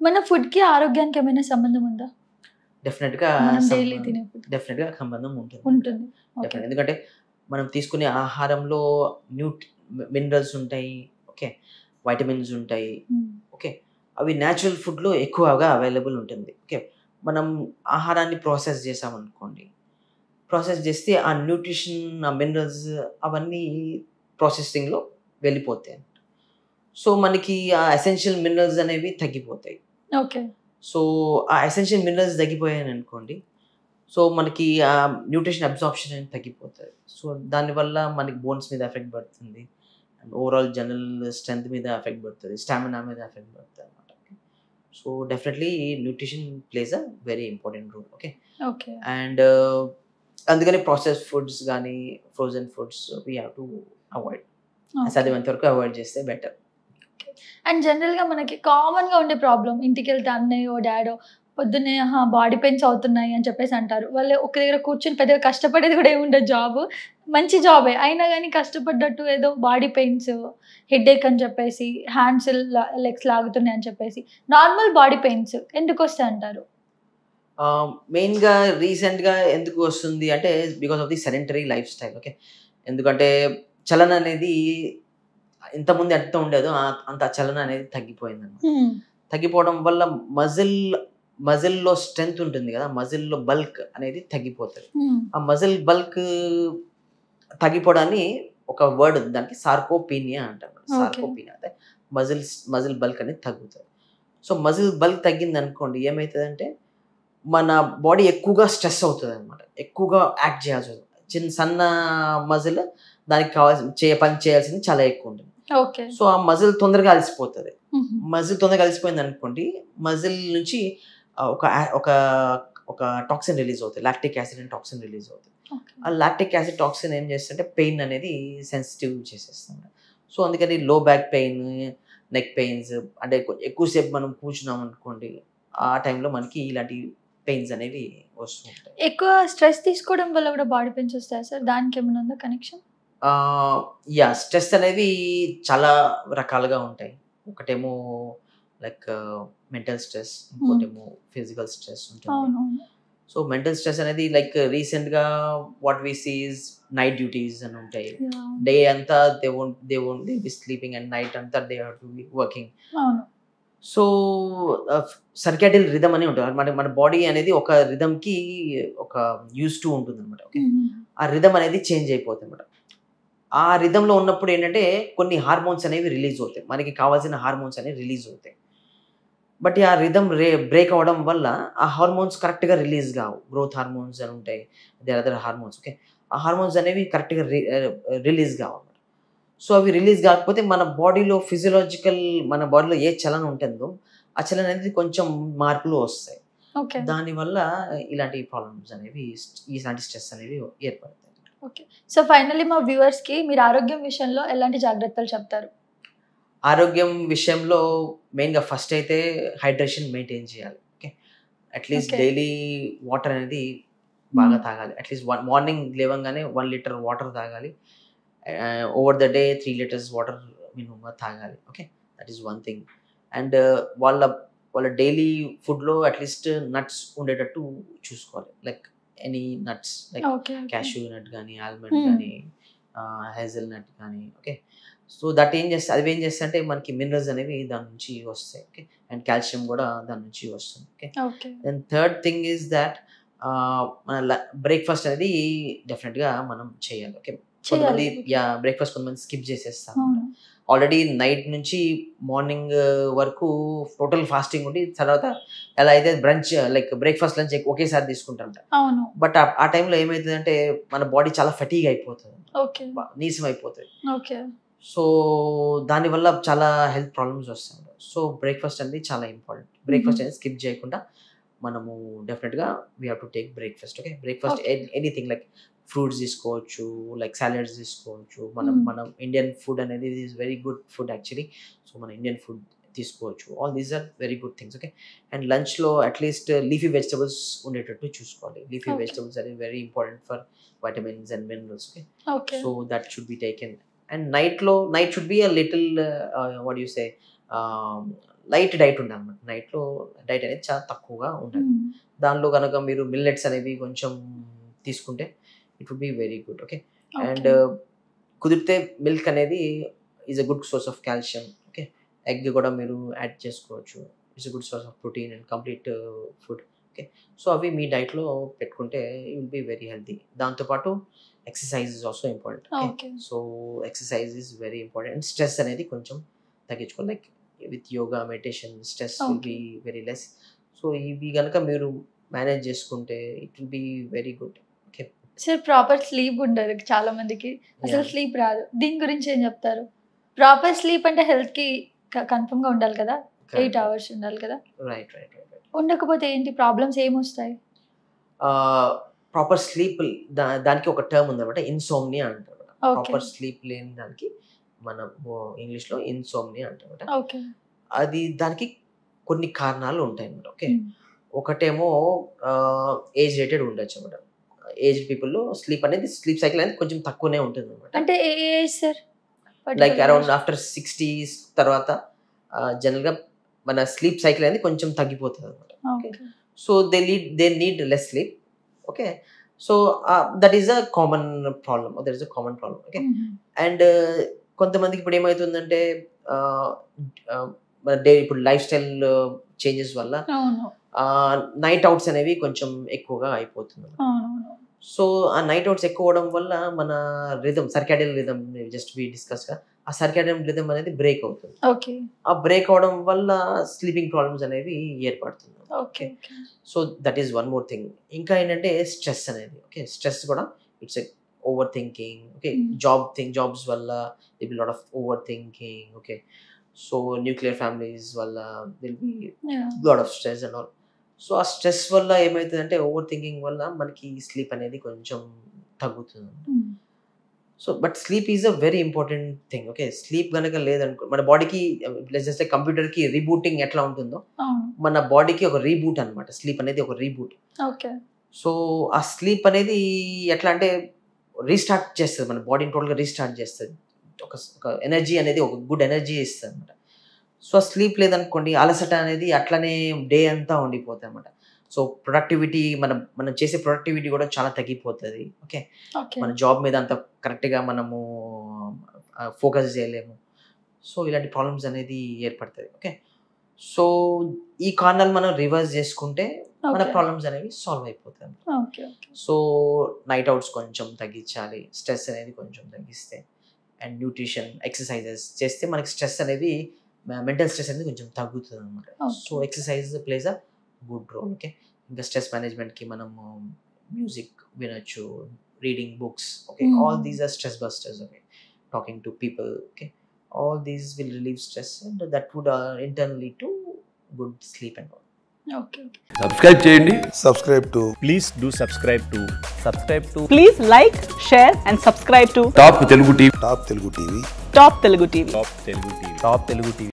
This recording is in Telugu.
మన ఫుడ్‌కి, ఆరోగ్యానికి ఏమైనా సంబంధం ఉందా? డెఫినెట్‌గా మనం డైలీ తినే ఫుడ్ డెఫినెట్‌గా సంబంధం ఉంటుంది. ఉంటుంది. ఓకే. డెఫినెట్. ఎందుకంటే మనం తీసుకునే ఆహారంలో మినరల్స్ ఉంటాయి. ఓకే. వైటమిన్స్ ఉంటాయి. ఓకే. అవి నేచురల్ ఫుడ్‌లో ఎక్కువగా అవైలబుల్ ఉంటుంది. ఓకే. మనం ఆహారాన్ని ప్రాసెస్ చేసామనుకోండి. ప్రాసెస్ చేస్తే ఆ న్యూట్రిషన్, ఆ మినరల్స్ అవన్నీ ప్రాసెసింగ్‌లో వెళ్ళిపోతాయి. సో, మనకి ఆ ఎసెన్షియల్ మినరల్స్ అనేవి తగ్గిపోతాయి. ఓకే. సో, ఆ ఎసెన్షియల్ మినరల్స్ తగ్గిపోయాయనుకోండి. సో, మనకి న్యూట్రిషన్ అబ్సార్ప్షన్ అనేది తగ్గిపోతది. సో, దానివల్ల మనకి బోన్స్ మీద ఎఫెక్ట్ పడుతుంది. అండ్ ఓవరాల్ జనరల్ స్ట్రెంత్ మీద ఎఫెక్ట్ పడుతది. స్టామినా మీద ఎఫెక్ట్ పడుతదనమాట. So, definitely nutrition plays a very important role. Okay. Okay. And అందుకని ప్రాసెస్డ్ ఫుడ్స్ గానీ, frozen foods we have to avoid. Okay. సాధ్యమైనంత వరకు అవాయిడ్ చేస్తే బెటర్. అండ్ జనరల్‌గా మనకి కామన్‌గా ఉండే ప్రాబ్లమ్ ఇంటికెళ్తే అన్నయ్యో, డాడో పొద్దున్నే బాడీ పెయిన్స్ అవుతున్నాయి అని చెప్పేసి అంటారు. వాళ్ళు ఒక దగ్గర కూర్చొని పెద్దగా కష్టపడేది కూడా ఏముండదు జాబు. మంచి జాబే. అయినా గాని కష్టపడ్డట్టు ఏదో బాడీ పెయిన్స్, హెడేక్ అని చెప్పేసి, హ్యాండ్స్ లెగ్స్ లాగుతున్నాయి అని చెప్పేసి, నార్మల్ బాడీ పెయిన్స్ ఎందుకొస్తాయంటారు? మెయిన్‌గా రీసెంట్‌గా ఎందుకు వస్తుంది అంటే because of the sedentary life style. Okay. ఎందుకంటే చలన అనేది ఇంతకుముందు ఎంత ఉండేదో అంత చలన అనేది తగ్గిపోయిందన్నమాట. తగ్గిపోవడం వల్ల మజిల్‌లో స్ట్రెంత్ ఉంటుంది కదా! మజిల్‌లో బల్క్ అనేది తగ్గిపోతది. ఆ మజిల్ బల్క్ తగ్గిపోవడాన్ని ఒక వర్డ్ ఉంది. దానికి సార్కోపీనియా అంటారు. ఓకే. సార్కోపీనియా అంటే మజిల్ బల్క్ అనేది తగ్గుతది. సో, మజిల్ బల్క్ తగ్గిందనుకోండి ఏమైతదంటే మన బాడీ ఎక్కువగా స్ట్రెస్ అవుతదనమాట. ఎక్కువగా యాక్ట్ చేయాల్సొస్తది. సన్న మజిల్ దానికి పని చేయాల్సింది చాలా ఎక్కువుంటుంది. ఓకే. సో, ఆ మజిల్ తొందరగా అలసిపోతది. హుహు. మజిల్ తొందరగా అలసిపోయిందనుకోండి, మజిల్ నుంచి ఆహ్, ఒక యా ఒక ఒక టాక్సిన్ రిలీజ్ అవుతది. లాక్టిక్ యాసిడ్ అనే టాక్సిన్ రిలీజ్ అవుతది. ఓకే. ఆ లాక్టిక్ యాసిడ్ టాక్సిన్ ఏం చేస్తదంటే పెయిన్ అనేది సెన్సిటివ్ చేసేస్తుంది. సో, అందుకని లో బ్యాక్ పెయిన్, నెక్ పెయిన్స్ అంటే ఎక్కువ సేపు మనం కూర్చున్నామనుకోండి, ఆ టైంలో మనకి ఇలాంటి పెయిన్స్ అనేవి వస్తూ ఉంటాయి. ఎక్కువ స్ట్రెస్ తీసుకోవడం వల్ల కూడా బాడీ పెయిన్స్ వస్తాయా సార్? దానికేమైనా ఉందా కనెక్షన్? ఆహ్, స్ట్రెస్ అనేవి చాలా రకాలుగా ఉంటాయి. ఒకటేమో లైక్ మెంటల్ స్ట్రెస్, ఇంకోటేమో ఫిజికల్ స్ట్రెస్ ఉంటుంది. అవునవును. సో, మెంటల్ స్ట్రెస్ అనేది లైక్ రీసెంట్‌గా what we see is night duties అని ఉంటాయి. యాహ్! డే అంతా they be sleeping and night అంతా they have to be working. అవును. సో, సర్కాడియల్ రిథమ్ అని ఉంటది. మన మన బాడీ అనేది ఒక రిథమ్‌కి ఒక యూజ్డ్ టు ఉంటుందన్నమాట. ఓకే. హుహు. ఆ రిథమ్ అనేది చేంజ్ అయిపోతుందన్నమాట. ఆ రిథమ్‌లో ఉన్నప్పుడు ఏంటంటే కొన్ని హార్మోన్స్ అనేవి రిలీజ్ అవుతాయి. మనకి కావాల్సిన హార్మోన్స్ అనేవి రిలీజ్ అవుతాయి. బట్ ఆ రిథమ్ బ్రేక్ అవ్వడం వల్ల ఆ హార్మోన్స్ కరెక్ట్‌గా రిలీజ్ గావు. గ్రోత్ హార్మోన్స్ అని ఉంటాయి. Other hormones. ఓకే. ఆ హార్మోన్స్ అనేవి కరెక్ట్‌గా రిలీజ్ గావన్నమాట. సో, అవి రిలీజ్ గాకపోతే మన బాడీలో మన బాడీలో ఏ చలన ఉంటుందో, ఆ చలన అనేది కొంచెం మార్పులు వస్తాయి. ఓకే. దానివల్ల ఇలాంటి ప్రాబ్లమ్స్ అనేవి ఇలాంటి స్ట్రెస్ అనేవి ఏర్పడతాయి. ఓకే. సో, ఫైనల్లీ మా వ్యూవర్స్‌కి మీరు ఆరోగ్యం విషయంలో ఎలాంటి జాగ్రత్తలు చెప్తారు? ఆరోగ్యం విషయంలో మెయిన్‌గా ఫస్ట్ అయితే హైడ్రేషన్ మెయింటైన్ చేయాలి. Okay. At least okay. Daily water అనేది బాగా తాగాలి. అట్‌లీస్ట్ మార్నింగ్ లేవంగానే 1 లీటర్ వాటర్ తాగాలి. Over the day 3 litres water మినిమమ్‌గా తాగాలి. Okay. That is one thing. And వాళ్ళ వాళ్ళ డైలీ ఫుడ్‌లో అట్‌లీస్ట్ నట్స్ ఉండేటట్టు చూసుకోవాలి. Like any nuts like okay. Okay. Cashew nut గానీ, ఆల్మండ్ గానీ, హేజల్ నట్ గానీ. ఓకే. సో, అవేం చేస్తాయంటే మనకి మినరల్స్ అనేవి దాని నుంచి వస్తాయి. ఓకే. అండ్ కాల్షియం గూడా దాని నుంచి వస్తుంది. Okay. Okay. And third thing is that మన బ్రేక్‌ఫాస్ట్ అనేది డెఫినిట్‌గా మనం చేయాలి. ఓకే. కొంతమంది చేయాలి. ఓకే. బ్రేక్‌ఫాస్ట్ కొంతమంది స్కిప్ చేసేస్తారు. అవును. ఆల్రెడీ నైట్ నుంచి మార్నింగ్ వరకు టోటల్ ఫాస్టింగ్ ఉండి తర్వాత ఎలా అయితే లైక్ బ్రేక్‌ఫాస్ట్, లంచ్ ఒకేసారి తీసుకుంటారంట. అవును. బట్ ఆ టైంలో ఏమైతదంటే మన బాడీ చాలా ఫటీగ్ అయిపోతది. ఓకే. నీరసం అయిపోతది. ఓకే. సో, దానివల్ల చాలా హెల్త్ ప్రాబ్లమ్స్ వస్తాయి. సో, బ్రేక్‌ఫాస్ట్ అనేది చాలా ఇంపార్టెంట్. హుహు. బ్రేక్‌ఫాస్ట్ అనేది స్కిప్ చేయకుండా మనము డెఫినిట్‌గా we have to take breakfast. Okay. Breakfast okay. Anything like fruits తీసుకోవచ్చు, లైక్ సాలడ్స్ తీసుకోవచ్చు. మనం హ్మ్. మనం ఇండియన్ ఫుడ్ అనేది is very good food actually. So, మన ఇండియన్ ఫుడ్ తీసుకోవచ్చు. All these are very good things. Okay. And లంచ్‌లో అట్‌లీస్ట్ లీఫీ వెజిటబుల్స్ ఉండేటట్టు చూసుకోవాలి. Leafy okay. Vegetables are very important for vitamins and minerals. Okay. Okay. So, that should be taken. And night should be a little what do you say? Um, light diet ఉండాలన్నమాట. నైట్లో డైట్ అనేది చాలా తక్కువగా ఉండాలి. దానిలో కనుక మీరు మిల్లెట్స్ అనేవి కొంచెం తీసుకుంటే it would be very good. Okay. And కుదిరితే మిల్క్ అనేది is a good source of calcium. Okay. Egg కూడా మీరు యాడ్ చేసుకోవచ్చు. It's a good source of protein and complete food. Okay. So అవి మీ డైట్లో పెట్టుకుంటే you will be very healthy. దాంతోపాటు exercise is also important. Okay. So exercise is very important. And stress అనేది కొంచెం తగ్గించుకోవాలి. Like with yoga meditation stress will be very less. So ఇవి కనుక మీరు మేనేజ్ చేసుకుంటే it will be very good. Okay. Sir proper sleep ఉండదు చాలా మందికి, అసలు స్లీప్ రాదు. దీని గురించి ఏం చెప్తారు? ప్రాపర్ స్లీప్ అంటే హెల్త్కి కన్ఫర్మ్గా ఉండాలి కదా, 8 hours ఉండాలి కదా. రైట్. ఉండకపోతే ఏంటి ప్రాబ్లమ్స్ ఏమొస్తాయి? ప్రాపర్ స్లీప్ దానికి ఒక టర్మ్ ఉందన్నమాట, ఇన్సోమ్నియా అంటారు. ప్రాపర్ స్లీప్ లేని దానికి మనం ఇంగ్లీష్లో ఇన్సోమ్నియా అంటారు. ఓకే. అది దానికి కొన్ని కారణాలు ఉంటాయి అన్నమాట. ఓకే. ఒకటేమో ఏజ్ రేటెడ్ ఉండొచ్చు అన్నమాట. ఏజ్డ్ పీపుల్లో స్లీప్ సైకిల్ అనేది కొంచెం తక్కువనే ఉంటుంది అన్నమాట. అంటే ఏ age sir? Like around after 60s తర్వాత జనరల్గా మన స్లీప్ సైకిల్ అనేది కొంచెం తగ్గిపోతుంది అనమాట. So they need less sleep. Okay. So that is a common problem. Okay. And కొంతమందికి ఇప్పుడు ఏమవుతుందంటే మన ఇప్పుడు లైఫ్ స్టైల్ చేంజెస్ వల్ల నైట్ అవుట్స్ అనేవి కొంచెం ఎక్కువగా అయిపోతుంది. సో ఆ నైట్ అవుట్స్ ఎక్కువ అవడం వల్ల మన circadian rhythm just we discuss గా, ఆ సర్కాడియన్ రిథమ్ అనేది బ్రేక్ అవుతుంది. ఆ బ్రేక్ అవడం వల్ల స్లీపింగ్ ప్రాబ్లమ్స్ అనేవి ఏర్పడుతుంది. Okay. So that is one more thing. ఇంకా ఏంటంటే స్ట్రెస్ అనేది. ఓకే. స్ట్రెస్ కూడా it's over thinking. Okay. Jobs వల్ల there'll be lot of over thinking. Okay. So nuclear families వల్ల there'll be lot of stress and all. So ఆ స్ట్రెస్ వల్ల ఏమవుతుందంటే ఓవర్ థింకింగ్ వల్ల మనకి స్లీప్ అనేది కొంచెం తగ్గుతుంది. So but sleep is a very important thing. Okay. Sleep కనుక లేదనుకో మన బాడీకి జస్ట్ కంప్యూటర్కి రీబూటింగ్ ఎట్లా ఉంటుందో మన బాడీకి ఒక రీబూట్ అనమాట. స్లీప్ అనేది ఒక రీబూట్. సో ఆ స్లీప్ అనేది ఎట్లా అంటే రీస్టార్ట్ చేస్తుంది, మన బాడీని టోటల్గా రీస్టార్ట్ చేస్తుంది. ఒక ఎనర్జీ అనేది ఒక గుడ్ ఎనర్జీ ఇస్తుంది అనమాట. సో స్లీప్ లేదనుకోండి అలసట అనేది అట్లనే డే అంతా ఉండిపోతుంది అనమాట. సో ప్రొడక్టివిటీ మనం చేసే ప్రొడక్టివిటీ కూడా చాలా తగ్గిపోతుంది. ఓకే. మన జాబ్ మీద అంత కరెక్ట్గా మనము ఫోకస్ చేయలేము. సో ఇలాంటి ప్రాబ్లమ్స్ అనేది ఏర్పడుతుంది. ఓకే. సో ఈ కారణాలు మనం రివర్స్ చేసుకుంటే మన ప్రాబ్లమ్స్ అనేవి సాల్వ్ అయిపోతాయి. సో నైట్ అవుట్స్ కొంచెం తగ్గించాలి, స్ట్రెస్ అనేది కొంచెం తగ్గిస్తే, అండ్ న్యూట్రిషన్ ఎక్సర్సైజెస్ చేస్తే మనకి స్ట్రెస్ అనేది మెంటల్ స్ట్రెస్ అనేది కొంచెం తగ్గుతుంది అనమాట. So exercise plays a good role. Okay. ఇంకా స్ట్రెస్ మేనేజ్మెంట్కి మనము మ్యూజిక్ వినొచ్చు, reading books. Okay. All these are stress busters. Okay. Talking to people. Okay. All these will relieve stress and that would internally to good sleep and all. Okay. Subscribe చేయండి. Please do subscribe to. Please like, share and subscribe to top Telugu TV. Top Telugu TV. Top Telugu TV.